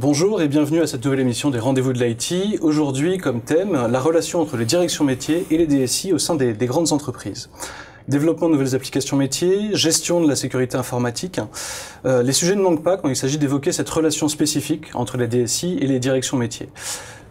Bonjour et bienvenue à cette nouvelle émission des Rendez-vous de l'IT. Aujourd'hui, comme thème, la relation entre les directions métiers et les DSI au sein des grandes entreprises. Développement de nouvelles applications métiers, gestion de la sécurité informatique. Les sujets ne manquent pas quand il s'agit d'évoquer cette relation spécifique entre les DSI et les directions métiers.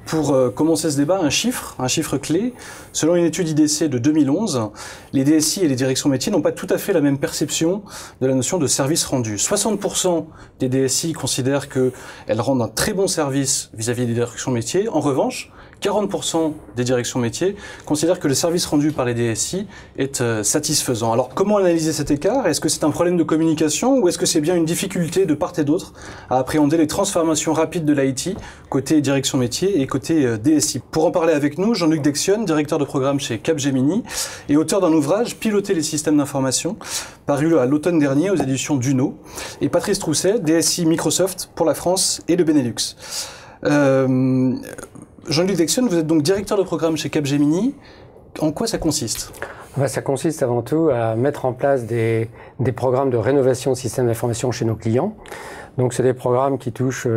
Pour commencer ce débat, un chiffre clé. Selon une étude IDC de 2011, les DSI et les directions métiers n'ont pas tout à fait la même perception de la notion de service rendu. 60% des DSI considèrent qu'elles rendent un très bon service vis-à-vis des directions métiers. En revanche, 40% des directions métiers considèrent que le service rendu par les DSI est satisfaisant. Alors, comment analyser cet écart? Est-ce que c'est un problème de communication ou est-ce que c'est bien une difficulté de part et d'autre à appréhender les transformations rapides de l'IT côté direction métier et côté DSI? Pour en parler avec nous, Jean-Luc Dexion, directeur de programme chez Capgemini et auteur d'un ouvrage « Piloter les systèmes d'information » paru à l'automne dernier aux éditions Duno, et Patrice Trousset, DSI Microsoft pour la France et le Benelux. Jean-Luc Dexion, vous êtes donc directeur de programme chez Capgemini. En quoi ça consiste? Ça consiste avant tout à mettre en place des programmes de rénovation de systèmes d'information chez nos clients. Donc c'est des programmes qui touchent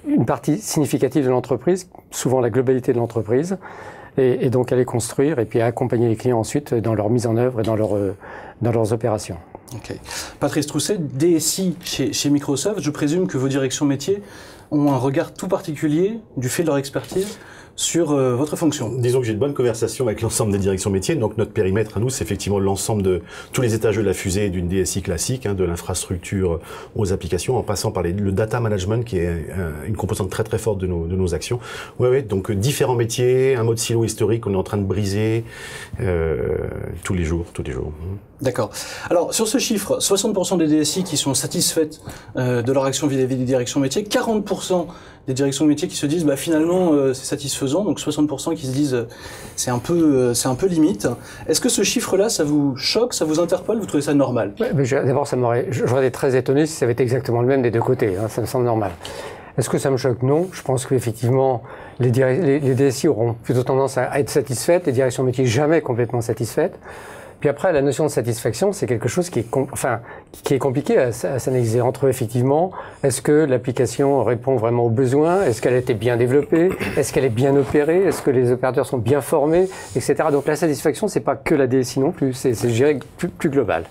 une partie significative de l'entreprise, souvent la globalité de l'entreprise, et donc à les construire et puis à accompagner les clients ensuite dans leur mise en œuvre et dans leurs opérations. Okay. Patrice Trousset, DSI chez Microsoft, je présume que vos directions métiers ont un regard tout particulier, du fait de leur expertise, sur votre fonction. Disons que j'ai de bonnes conversations avec l'ensemble des directions métiers. Donc notre périmètre à nous, c'est effectivement l'ensemble de tous les étages de la fusée d'une DSI classique, de l'infrastructure aux applications, en passant par le data management qui est une composante très très forte de nos actions. Ouais, donc différents métiers, un mode silo historique qu'on est en train de briser tous les jours. D'accord. Alors sur ce chiffre, 60% des DSI qui sont satisfaites de leur action vis-à-vis des directions métiers, 40% des directions métiers qui se disent finalement c'est satisfaisant, donc 60% qui se disent c'est un peu limite. Est-ce que ce chiffre-là, ça vous choque, ça vous interpelle, vous trouvez ça normal? D'abord, j'aurais été très étonné si ça avait été exactement le même des deux côtés, ça me semble normal. Est-ce que ça me choque? Non. Je pense qu'effectivement, les DSI auront plutôt tendance à être satisfaites, les directions métiers jamais complètement satisfaites. Puis après, la notion de satisfaction, c'est quelque chose qui est compliqué à s'analyser entre effectivement, est-ce que l'application répond vraiment aux besoins, est-ce qu'elle a été bien développée, est-ce qu'elle est bien opérée, est-ce que les opérateurs sont bien formés, etc. Donc la satisfaction, c'est pas que la DSI non plus, c'est je dirais plus global.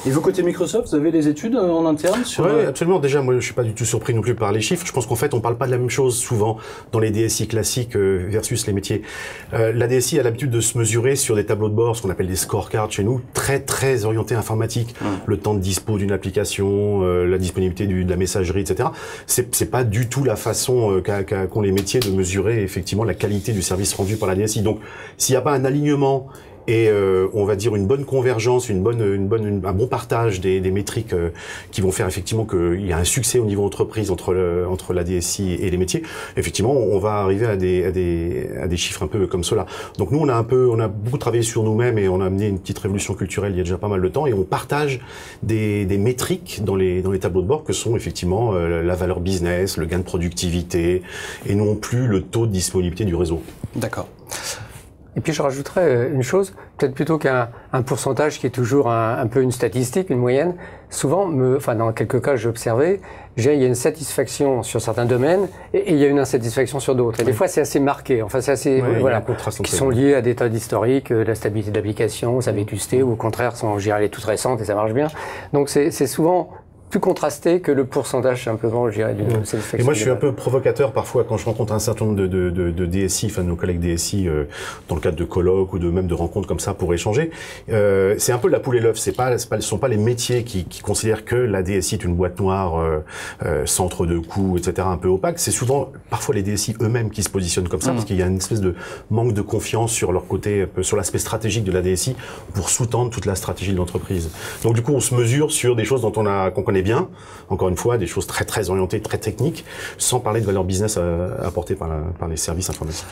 Et vous, côté Microsoft, vous avez des études en interne sur... Oui, absolument. Déjà, moi, je suis pas du tout surpris non plus par les chiffres. Je pense qu'en fait, on parle pas de la même chose souvent dans les DSI classiques versus les métiers. La DSI a l'habitude de se mesurer sur des tableaux de bord, ce qu'on appelle des scorecards chez nous, très très orientés informatique. Le temps de dispo d'une application, la disponibilité de la messagerie, etc. C'est pas du tout la façon qu'ont les métiers de mesurer effectivement la qualité du service rendu par la DSI. Donc, s'il n'y a pas un alignement et on va dire une bonne convergence, un bon partage des métriques qui vont faire effectivement qu'il y a un succès au niveau entreprise entre la DSI et les métiers. Effectivement, on va arriver à des chiffres un peu comme cela. Donc nous, on a beaucoup travaillé sur nous-mêmes et on a amené une petite révolution culturelle il y a déjà pas mal de temps et on partage des métriques dans les tableaux de bord que sont effectivement la valeur business, le gain de productivité et non plus le taux de disponibilité du réseau. D'accord. Et puis je rajouterais une chose, peut-être plutôt qu'un pourcentage qui est toujours un peu une statistique, une moyenne. Souvent, dans quelques cas, j'ai observé, il y a une satisfaction sur certains domaines et il y a une insatisfaction sur d'autres. Et des fois, c'est assez marqué. Enfin, c'est assez, qui sont liés à des tas d'historiques, la stabilité de l'application, sa vétusté, ou au contraire, elle est toute récente et ça marche bien. Donc c'est souvent plus contrasté que le pourcentage simplement, je dirais, d'une satisfaction. Et moi, je suis un peu provocateur parfois quand je rencontre un certain nombre de DSI, de nos collègues DSI, dans le cadre de colloques ou même de rencontres comme ça pour échanger. C'est un peu la poule et l'œuf. Ce sont pas les métiers qui considèrent que la DSI est une boîte noire, centre de coûts, etc., un peu opaque. C'est souvent, parfois, les DSI eux-mêmes qui se positionnent comme ça parce qu'il y a une espèce de manque de confiance sur leur côté, sur l'aspect stratégique de la DSI pour sous-tendre toute la stratégie de l'entreprise. Donc, du coup, on se mesure sur des choses qu'on connaît bien, encore une fois, des choses très très orientées, très techniques, sans parler de valeur business apportée par les services informatiques.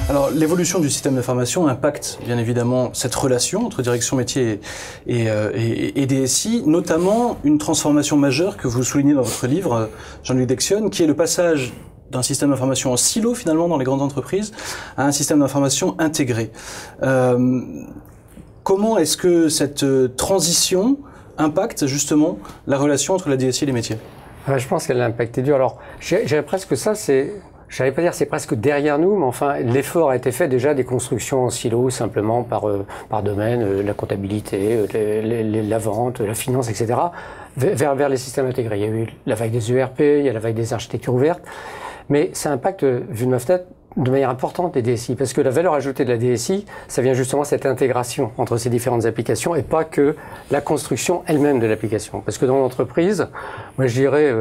Alors, l'évolution du système d'information impacte bien évidemment cette relation entre direction métier et DSI, notamment une transformation majeure que vous soulignez dans votre livre, Jean-Luc Dexion, qui est le passage d'un système d'information en silo finalement dans les grandes entreprises à un système d'information intégré. Comment est-ce que cette transition impacte justement la relation entre la DSI et les métiers? Je pense qu'elle a impacté dur. Alors, j'irais presque ça, j'allais pas dire c'est presque derrière nous, mais enfin, l'effort a été fait déjà des constructions en silo, simplement par domaine, la comptabilité, la vente, la finance, etc., vers les systèmes intégrés. Il y a eu la vague des ERP, il y a la vague des architectures ouvertes, mais ça impacte, vu de ma fenêtre, de manière importante les DSI, parce que la valeur ajoutée de la DSI, ça vient justement cette intégration entre ces différentes applications et pas que la construction elle-même de l'application. Parce que dans l'entreprise, moi je dirais,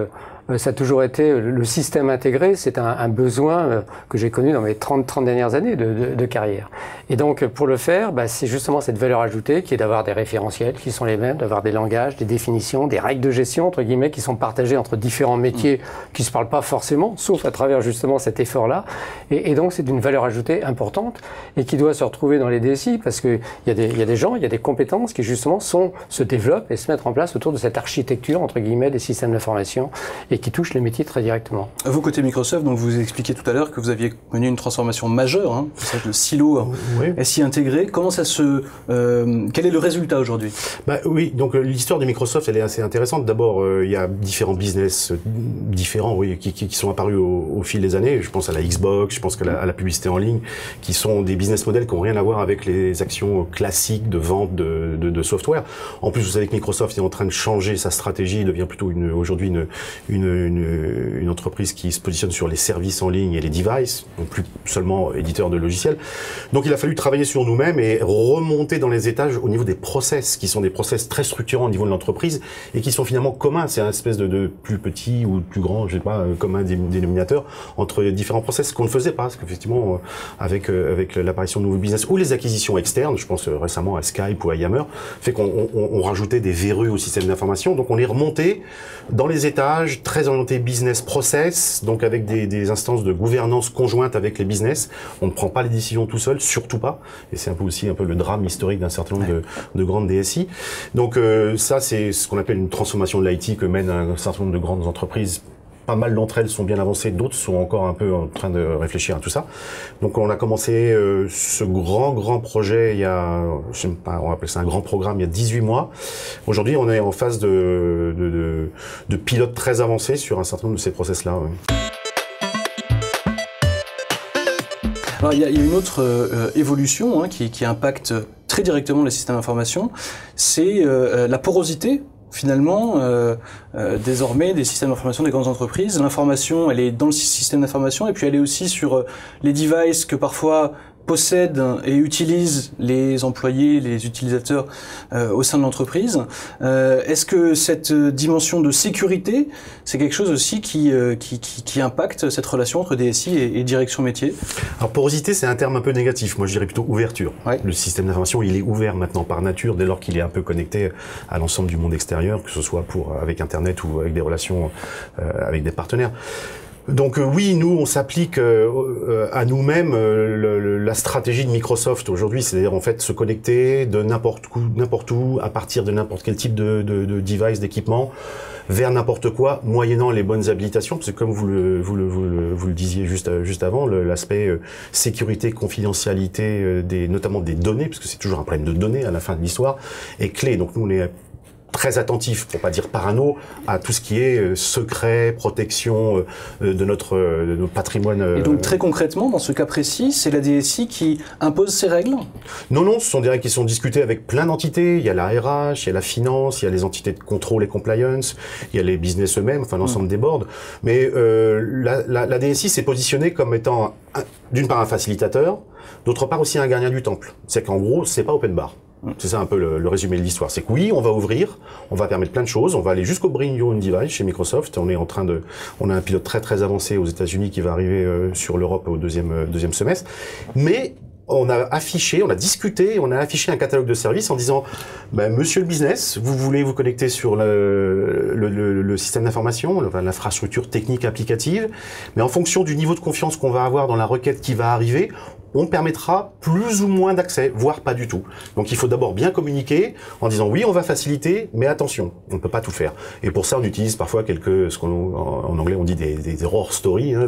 ça a toujours été le système intégré, c'est un besoin que j'ai connu dans mes 30 dernières années de carrière. Et donc pour le faire, c'est justement cette valeur ajoutée qui est d'avoir des référentiels qui sont les mêmes, d'avoir des langages, des définitions, des règles de gestion, entre guillemets, qui sont partagées entre différents métiers qui se parlent pas forcément, sauf à travers justement cet effort-là. Et donc c'est une valeur ajoutée importante et qui doit se retrouver dans les DSI parce qu'il y a des gens, il y a des compétences qui justement se développent et se mettent en place autour de cette architecture, entre guillemets, des systèmes d'information et qui touche les métiers très directement. Vous, côté Microsoft, donc vous expliquiez tout à l'heure que vous aviez mené une transformation majeure, le silo SI intégré. Comment ça quel est le résultat aujourd'hui? Oui, donc l'histoire de Microsoft, elle est assez intéressante. D'abord, il y a différents business différents qui sont apparus au fil des années. Je pense à la Xbox, je pense à la publicité en ligne, qui sont des business models qui n'ont rien à voir avec les actions classiques de vente de software. En plus, vous savez que Microsoft est en train de changer sa stratégie, il devient plutôt aujourd'hui une entreprise qui se positionne sur les services en ligne et les devices, non plus seulement éditeur de logiciels. Donc il a fallu travailler sur nous-mêmes et remonter dans les étages au niveau des process, qui sont des process très structurants au niveau de l'entreprise et qui sont finalement communs. C'est un espèce de plus petit ou de plus grand, je sais pas, commun dénominateur entre les différents process qu'on ne faisait pas, parce qu'effectivement, avec l'apparition de nouveaux business ou les acquisitions externes, je pense récemment à Skype ou à Yammer, fait qu'on rajoutait des verrues au système d'information. Donc on est remonté dans les étages, très orienté business process, donc avec des instances de gouvernance conjointe avec les business. On ne prend pas les décisions tout seul, surtout pas. Et c'est aussi un peu le drame historique d'un certain nombre de grandes DSI. Donc ça, c'est ce qu'on appelle une transformation de l'IT que mènent un certain nombre de grandes entreprises. Pas mal d'entre elles sont bien avancées, d'autres sont encore un peu en train de réfléchir à tout ça. Donc on a commencé ce grand projet il y a, je sais pas, on va appeler ça un grand programme, il y a 18 mois. Aujourd'hui, on est en phase de pilote très avancé sur un certain nombre de ces process-là. Ouais. Alors, il y a une autre évolution qui impacte très directement les systèmes d'information, c'est la porosité. Finalement, désormais, des systèmes d'information des grandes entreprises, l'information, elle est dans le système d'information et puis elle est aussi sur les devices que parfois possèdent et utilisent les employés, les utilisateurs au sein de l'entreprise. Est-ce que cette dimension de sécurité, c'est quelque chose aussi qui impacte cette relation entre DSI et direction métier? Alors porosité, c'est un terme un peu négatif. Moi, je dirais plutôt ouverture. Ouais. Le système d'information, il est ouvert maintenant par nature, dès lors qu'il est un peu connecté à l'ensemble du monde extérieur, que ce soit avec Internet ou avec des relations avec des partenaires. Donc oui, nous, on s'applique à nous-mêmes la stratégie de Microsoft aujourd'hui, c'est-à-dire en fait se connecter de n'importe où, à partir de n'importe quel type de device, d'équipement, vers n'importe quoi, moyennant les bonnes habilitations, parce que comme vous le disiez juste avant, l'aspect sécurité, confidentialité, notamment des données, parce que c'est toujours un problème de données à la fin de l'histoire, est clé. Donc nous, on est très attentif, pour pas dire parano, à tout ce qui est secret, protection de notre patrimoine. Et donc très concrètement, dans ce cas précis, c'est la DSI qui impose ces règles? Non, ce sont des règles qui sont discutées avec plein d'entités. Il y a la RH, il y a la finance, il y a les entités de contrôle et compliance, il y a les business eux-mêmes, enfin l'ensemble des boards. Mais la DSI s'est positionnée comme étant d'une part un facilitateur, d'autre part aussi un gardien du temple. C'est qu'en gros, c'est pas open bar. C'est ça un peu le résumé de l'histoire. C'est que oui, on va ouvrir, on va permettre plein de choses, on va aller jusqu'au Bring Your Own Device chez Microsoft. On a un pilote très avancé aux États-Unis qui va arriver sur l'Europe au deuxième semestre. Mais on a discuté, on a affiché un catalogue de services en disant, monsieur le business, vous voulez vous connecter sur le système d'information, l'infrastructure technique applicative, mais en fonction du niveau de confiance qu'on va avoir dans la requête qui va arriver, on permettra plus ou moins d'accès, voire pas du tout. Donc il faut d'abord bien communiquer en disant oui, on va faciliter, mais attention, on ne peut pas tout faire. Et pour ça, on utilise parfois ce en anglais on dit des horror stories. Hein,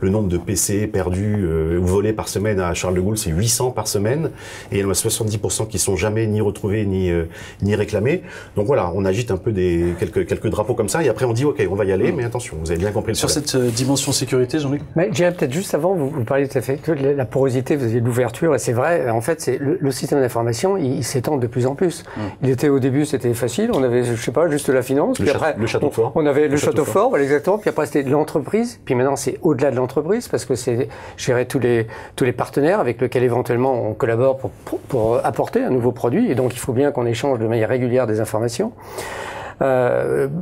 le nombre de PC perdus ou volés par semaine à Charles de Gaulle, c'est 800 par semaine, et il y en a 70% qui sont jamais ni retrouvés ni réclamés. Donc voilà, on agite un peu quelques drapeaux comme ça, et après on dit ok, on va y aller, mais attention, vous avez bien compris le Sur problème. cette dimension sécurité, Jean-Luc? Je dirais peut-être juste avant, vous parliez tout à fait de la porosité, vous aviez de l'ouverture, et c'est vrai, en fait, le système d'information, il s'étend de plus en plus. Il était, au début, c'était facile, on avait, je sais pas, juste la finance, puis après, le château fort. On avait le château fort, voilà, exactement, puis après c'était l'entreprise, puis maintenant c'est au-delà de l'entreprise, parce que c'est gérer tous les partenaires avec lesquels éventuellement on collabore pour apporter un nouveau produit, et donc il faut bien qu'on échange de manière régulière des informations.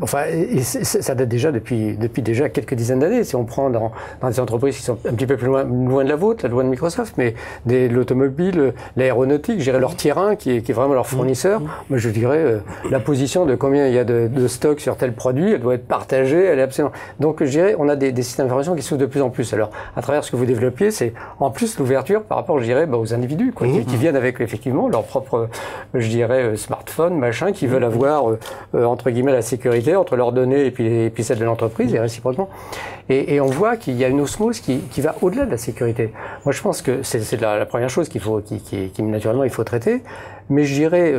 Ça date déjà depuis déjà quelques dizaines d'années. Si on prend dans des entreprises qui sont un petit peu plus loin de la vôtre, la loi de Microsoft, mais l'automobile, l'aéronautique, gérer leur tier 1 qui est vraiment leur fournisseur. Moi, je dirais la position de combien il y a de stock sur tel produit, elle doit être partagée, elle est absolument. Donc, je dirais, on a des systèmes d'information qui s'ouvrent de plus en plus. Alors, à travers ce que vous développiez, c'est en plus l'ouverture par rapport, je dirais, aux individus, quoi, qui viennent avec effectivement leur propre, je dirais, smartphone, machin, qui veulent avoir entre guillemets la sécurité entre leurs données et puis celle de l'entreprise et réciproquement. Et on voit qu'il y a une osmose qui va au-delà de la sécurité. Moi, je pense que c'est la première chose qui naturellement il faut traiter. Mais je dirais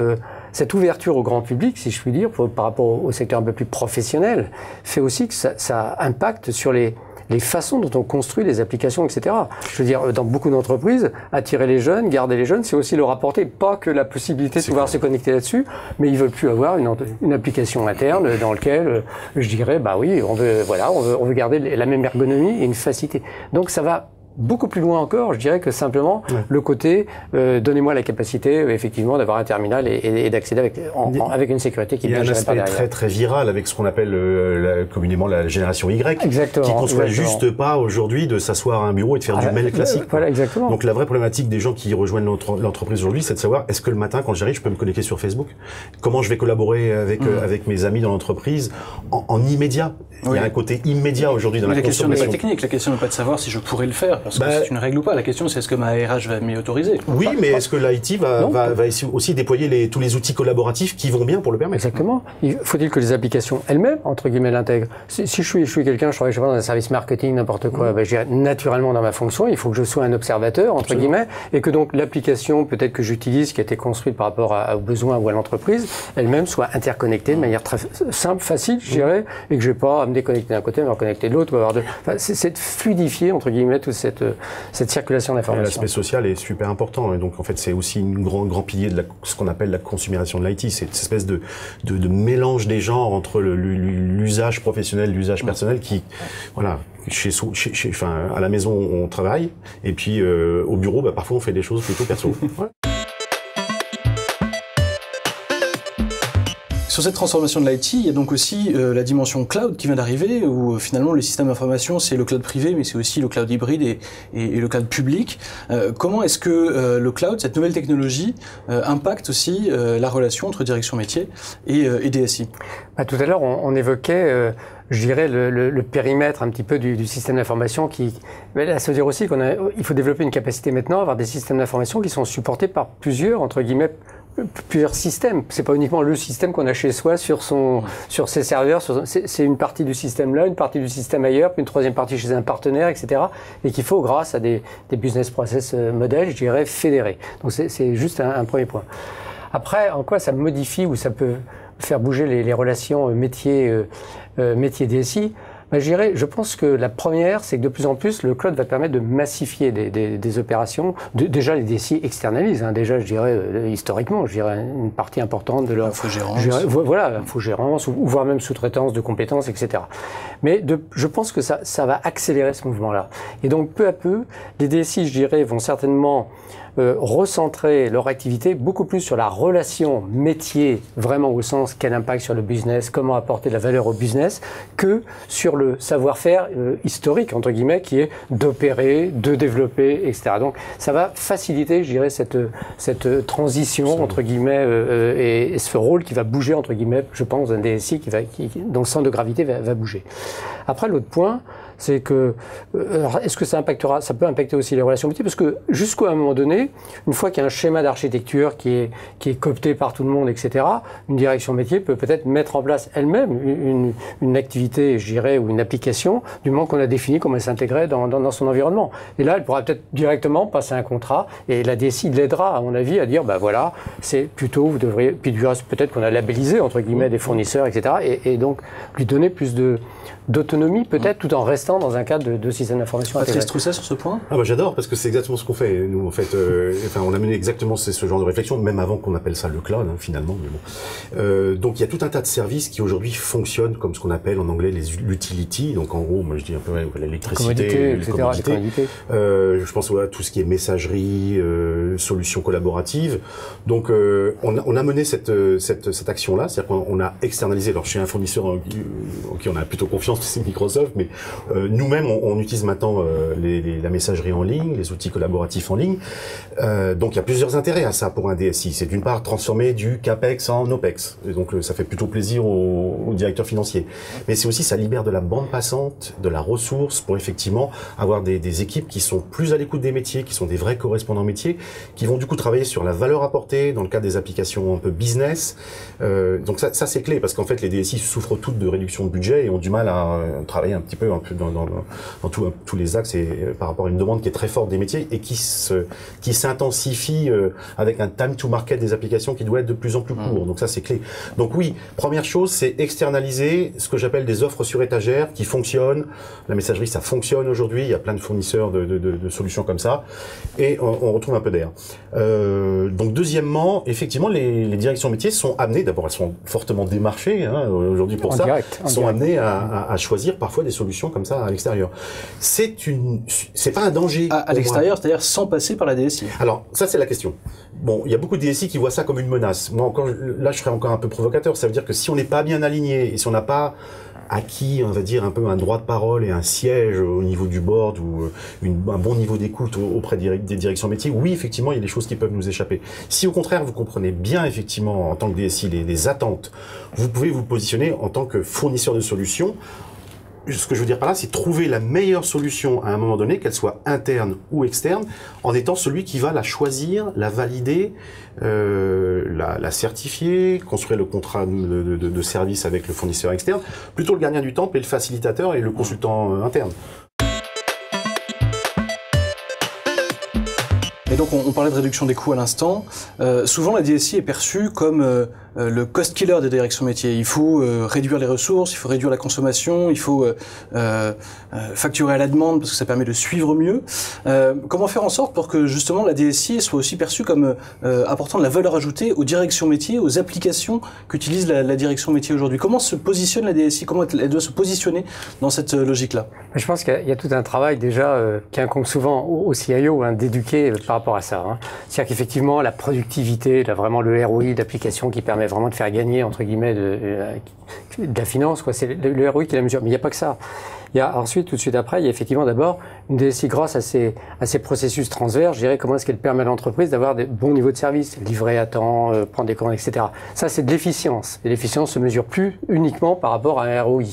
cette ouverture au grand public, si je puis dire, par rapport au secteur un peu plus professionnel, fait aussi que ça impacte sur les façons dont on construit les applications, etc. Je veux dire, dans beaucoup d'entreprises, attirer les jeunes, garder les jeunes, c'est aussi leur apporter pas que la possibilité de pouvoir se connecter là-dessus, mais ils veulent plus avoir une application interne dans laquelle, je dirais, bah oui, on veut garder la même ergonomie et une facilité. Donc ça va beaucoup plus loin encore, je dirais, que simplement le côté donnez-moi la capacité effectivement d'avoir un terminal et d'accéder avec une sécurité qui est bien gérée par derrière. Il y a un aspect très très viral avec ce qu'on appelle communément la génération Y, exactement, qui ne conçoit juste pas aujourd'hui de s'asseoir à un bureau et de faire du mail classique. Voilà, exactement. Donc la vraie problématique des gens qui rejoignent l'entreprise aujourd'hui, c'est de savoir est-ce que le matin quand j'arrive, je peux me connecter sur Facebook? Comment je vais collaborer avec mes amis dans l'entreprise en immédiat? Il y a un côté immédiat aujourd'hui dans la consommation. La question n'est pas technique, la question n'est pas de savoir si je pourrais le faire, parce que c'est une règle ou pas. La question, c'est est-ce que ma RH va m'y autoriser? Oui, mais est-ce que l'IT va aussi déployer tous les outils collaboratifs qui vont bien pour le permettre? Exactement. Faut-il que les applications elles-mêmes, entre guillemets, l'intègrent? Si je suis quelqu'un, je travaille, je sais pas, dans un service marketing, n'importe quoi, je dirais, naturellement dans ma fonction, il faut que je sois un observateur, entre guillemets, et que donc l'application, peut-être que j'utilise, qui a été construite par rapport aux besoins ou à l'entreprise, elle-même soit interconnectée de manière très simple, facile, je dirais, et que je n'ai pas à me déconnecter d'un côté, me reconnecter de l'autre, c'est de fluidifier, entre guillemets, toute cette circulation d'informations. L'aspect social est super important, et donc en fait c'est aussi un grand pilier de ce qu'on appelle la consumérisation de l'IT, c'est cette espèce de mélange des genres entre l'usage professionnel, l'usage personnel qui, voilà, à la maison on travaille, et puis au bureau, parfois on fait des choses plutôt perso. Sur cette transformation de l'IT, il y a donc aussi la dimension cloud qui vient d'arriver, où finalement le système d'information, c'est le cloud privé, mais c'est aussi le cloud hybride et le cloud public. Comment est-ce que le cloud, cette nouvelle technologie, impacte aussi la relation entre direction métier et DSI? Tout à l'heure, on évoquait... je dirais le périmètre un petit peu du système d'information mais là, ça veut dire aussi il faut développer une capacité maintenant à avoir des systèmes d'information qui sont supportés par plusieurs, entre guillemets, plusieurs systèmes. C'est pas uniquement le système qu'on a chez soi sur ses serveurs. C'est une partie du système là, une partie du système ailleurs, puis une troisième partie chez un partenaire, etc. Et qu'il faut, grâce à des business process modèles, je dirais, fédérés. Donc c'est juste un premier point. Après, en quoi ça modifie ou ça peut faire bouger les relations métier DSI? Je pense que la première, c'est que de plus en plus, le cloud va permettre de massifier des opérations. Déjà, les DSI externalisent. Déjà, je dirais, historiquement, une partie importante de leur... Infogérance. Infogérance, ou voire même sous-traitance de compétences, etc. Mais je pense que ça va accélérer ce mouvement-là. Et donc, peu à peu, les DSI, je dirais, vont certainement recentrer leur activité beaucoup plus sur la relation métier, vraiment au sens quel impact sur le business, comment apporter de la valeur au business, que sur le savoir-faire historique, entre guillemets, qui est d'opérer, de développer, etc. Donc ça va faciliter, je dirais, cette transition, entre guillemets, et ce rôle qui va bouger, entre guillemets, je pense, d'un DSI dont le centre de gravité va bouger. Après, l'autre point, c'est que, est-ce que ça peut impacter aussi les relations métiers? Parce que jusqu'à un moment donné, une fois qu'il y a un schéma d'architecture qui est coopté par tout le monde, etc., une direction métier peut peut-être mettre en place elle-même une activité, je dirais, ou une application, du moment qu'on a défini comment elle s'intégrait dans son environnement. Et là, elle pourra peut-être directement passer un contrat, et la DSI l'aidera, à mon avis, à dire, bah voilà, c'est plutôt, vous devriez, puis du reste, peut-être qu'on a labellisé, entre guillemets, des fournisseurs, etc., et donc lui donner plus d'autonomie, peut-être, tout en restant dans un cadre de système d'information intégré. Patrice Trousset, sur ce point? Ah bah j'adore, parce que c'est exactement ce qu'on fait. Nous, en fait, enfin, on a mené exactement ce genre de réflexion, même avant qu'on appelle ça le cloud, hein, finalement. Mais bon. Donc il y a tout un tas de services qui aujourd'hui fonctionnent comme ce qu'on appelle en anglais l'utility. Donc en gros, moi je dis un peu l'électricité, les commodités. Je pense à tout ce qui est messagerie, solutions collaboratives. Donc on a mené cette action-là, c'est-à-dire qu'on a externalisé. Alors chez un fournisseur en qui on a plutôt confiance, c'est Microsoft, mais nous-mêmes on utilise maintenant la messagerie en ligne, les outils collaboratifs en ligne. Donc il y a plusieurs intérêts à ça pour un DSI. C'est d'une part transformer du CAPEX en OPEX. Et donc ça fait plutôt plaisir aux directeurs financiers. Mais c'est aussi, ça libère de la bande passante, de la ressource pour effectivement avoir des équipes qui sont plus à l'écoute des métiers, qui sont des vrais correspondants métiers, qui vont du coup travailler sur la valeur apportée dans le cadre des applications un peu business. Donc ça c'est clé, parce qu'en fait les DSI souffrent toutes de réduction de budget et ont du mal à travailler un peu dans tous les axes et par rapport à une demande qui est très forte des métiers et qui s'intensifie avec un time to market des applications qui doit être de plus en plus court. Donc ça c'est clé. Donc oui, première chose, c'est externaliser ce que j'appelle des offres sur étagère qui fonctionnent. La messagerie, ça fonctionne aujourd'hui. Il y a plein de fournisseurs de solutions comme ça et on retrouve un peu d'air. Donc deuxièmement, effectivement, les directions métiers sont amenées, d'abord elles sont fortement démarchées aujourd'hui pour ça, sont amenées à choisir parfois des solutions comme ça à l'extérieur. C'est pas un danger. À l'extérieur, c'est-à-dire sans passer par la DSI. Alors, ça c'est la question. Bon, il y a beaucoup de DSI qui voient ça comme une menace. Moi encore, là je serais encore un peu provocateur. Ça veut dire que si on n'est pas bien aligné et si on n'a pas acquis, on va dire, un peu un droit de parole et un siège au niveau du board ou un bon niveau d'écoute auprès des directions métiers, oui, effectivement, il y a des choses qui peuvent nous échapper. Si au contraire, vous comprenez bien, effectivement, en tant que DSI, les attentes, vous pouvez vous positionner en tant que fournisseur de solutions. Ce que je veux dire par là, c'est trouver la meilleure solution à un moment donné, qu'elle soit interne ou externe, en étant celui qui va la choisir, la valider, la certifier, construire le contrat de service avec le fournisseur externe, plutôt le gardien du temple et le facilitateur et le consultant interne. Et donc on parlait de réduction des coûts à l'instant. Souvent la DSI est perçue comme le cost killer des directions métiers. Il faut réduire les ressources, il faut réduire la consommation, il faut facturer à la demande parce que ça permet de suivre mieux. Comment faire en sorte pour que justement la DSI soit aussi perçue comme apportant de la valeur ajoutée aux directions métiers, aux applications qu'utilise la direction métier aujourd'hui? Comment se positionne la DSI? Comment elle doit se positionner dans cette logique-là? Je pense qu'il y a tout un travail déjà qui incombe souvent au CIO d'éduquer par rapport à ça. C'est-à-dire qu'effectivement la productivité, vraiment le ROI d'application qui permet vraiment de faire gagner entre guillemets de la finance, quoi. C'est le ROI qui est la mesure. Mais il n'y a pas que ça. Il y a ensuite, tout de suite après, il y a effectivement d'abord une DSI grâce à ces processus transverses, je dirais comment est-ce qu'elle permet à l'entreprise d'avoir des bons niveaux de service, livrer à temps, prendre des commandes, etc. Ça, c'est de l'efficience. Et l'efficience se mesure plus uniquement par rapport à un ROI.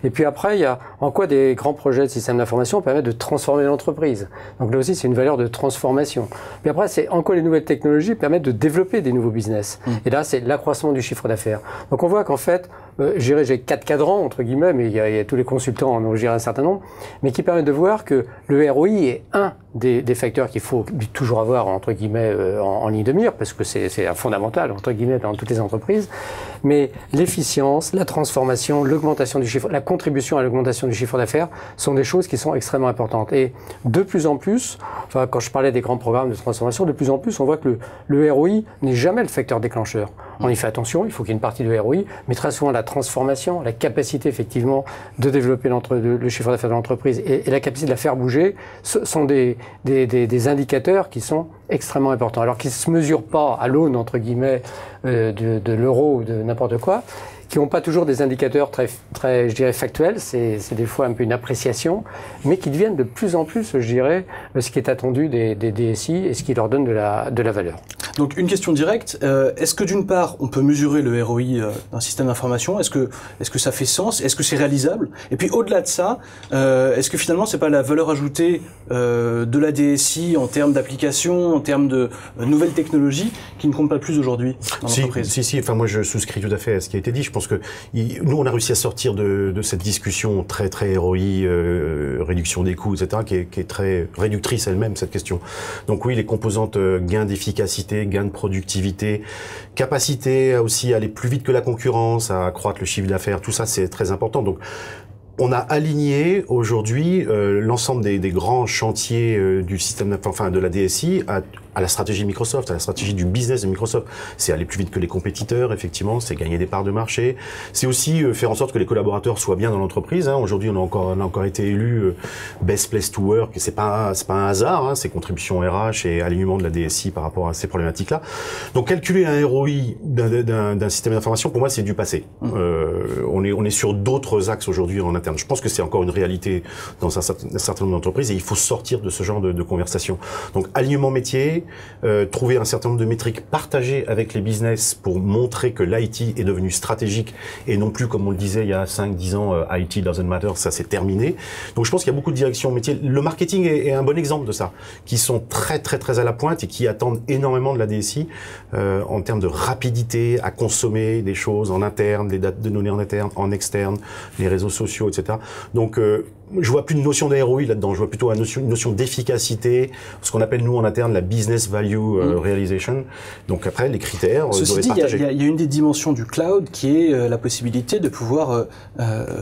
Et puis après, il y a en quoi des grands projets de système d'information permettent de transformer l'entreprise. Donc là aussi, c'est une valeur de transformation. Puis après, c'est en quoi les nouvelles technologies permettent de développer des nouveaux business. Et là, c'est l'accroissement du chiffre d'affaires. Donc on voit qu'en fait, j'ai 4 cadrans, entre guillemets, mais il y a tous les consultants en ont un certain nombre, mais qui permettent de voir que le ROI est un des facteurs qu'il faut toujours avoir, entre guillemets, en ligne de mire, parce que c'est un fondamental, entre guillemets, dans toutes les entreprises. Mais l'efficience, la transformation, l'augmentation du chiffre, la contribution à l'augmentation du chiffre d'affaires sont des choses qui sont extrêmement importantes. Et de plus en plus, enfin, quand je parlais des grands programmes de transformation, de plus en plus, on voit que le ROI n'est jamais le facteur déclencheur. On y fait attention, il faut qu'il y ait une partie du ROI, mais très souvent la transformation, la capacité effectivement de développer le chiffre d'affaires de l'entreprise et la capacité de la faire bouger sont des indicateurs qui sont extrêmement importants. Alors qu'ils ne se mesurent pas à l'aune, entre guillemets, de l'euro ou de n'importe quoi, qui n'ont pas toujours des indicateurs très, je dirais, factuels, c'est des fois un peu une appréciation, mais qui deviennent de plus en plus, je dirais, ce qui est attendu des DSI et ce qui leur donne de la valeur. Donc une question directe, est-ce que d'une part on peut mesurer le ROI d'un système d'information? Est-ce que ça fait sens? Est-ce que c'est réalisable? Et puis au-delà de ça, est-ce que finalement c'est pas la valeur ajoutée de la DSI en termes d'application, en termes de nouvelles technologies qui ne compte pas plus aujourd'hui dans l'entreprise? Si, enfin moi je souscris tout à fait à ce qui a été dit. Je pense que nous on a réussi à sortir de cette discussion très ROI, réduction des coûts, etc., qui est très réductrice elle-même, cette question. Donc oui, les composantes gain d'efficacité, gain de productivité, capacité aussi à aller plus vite que la concurrence, à accroître le chiffre d'affaires, tout ça c'est très important. Donc on a aligné aujourd'hui l'ensemble des grands chantiers du système, enfin de la DSI à la stratégie Microsoft, à la stratégie du business de Microsoft. C'est aller plus vite que les compétiteurs, effectivement, c'est gagner des parts de marché. C'est aussi faire en sorte que les collaborateurs soient bien dans l'entreprise. Hein. Aujourd'hui, on a encore été élu Best Place to Work. Et c'est pas un hasard, hein, ces contributions RH et alignement de la DSI par rapport à ces problématiques-là. Donc, calculer un ROI d'un système d'information, pour moi, c'est du passé. On est sur d'autres axes aujourd'hui en interne. Je pense que c'est encore une réalité dans un certain nombre d'entreprises et il faut sortir de ce genre de conversation. Donc, alignement métier, trouver un certain nombre de métriques partagées avec les business pour montrer que l'IT est devenu stratégique et non plus, comme on le disait il y a 5-10 ans, IT doesn't matter, ça c'est terminé. Donc je pense qu'il y a beaucoup de directions métiers. Le marketing est un bon exemple de ça, qui sont très à la pointe et qui attendent énormément de la DSI en termes de rapidité à consommer des choses en interne, des dates de données en interne, en externe, les réseaux sociaux, etc. Donc je vois plus de notion de ROI là-dedans, je vois plutôt une notion d'efficacité, ce qu'on appelle nous en interne la business value realization. Donc après, les critères doivent être partagés. Il y a une des dimensions du cloud qui est la possibilité de pouvoir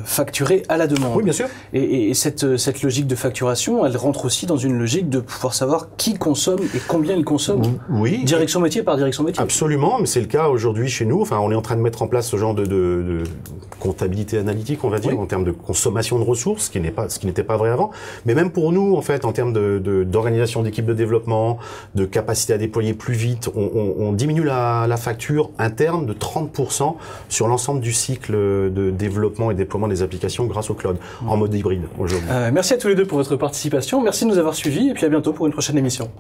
facturer à la demande. Oui, bien sûr. Et cette logique de facturation, elle rentre aussi dans une logique de pouvoir savoir qui consomme et combien il consomme. Oui. Direction métier par direction métier. Absolument, mais c'est le cas aujourd'hui chez nous. Enfin, on est en train de mettre en place ce genre de comptabilité analytique, on va dire, en termes de consommation de ressources, ce qui n'était pas vrai avant. Mais même pour nous, en fait, en termes d'organisation d'équipe de développement, de capacité à déployer plus vite, on diminue la facture interne de 30% sur l'ensemble du cycle de développement et déploiement des applications grâce au cloud, en mode hybride aujourd'hui. Merci à tous les deux pour votre participation. Merci de nous avoir suivis et puis à bientôt pour une prochaine émission.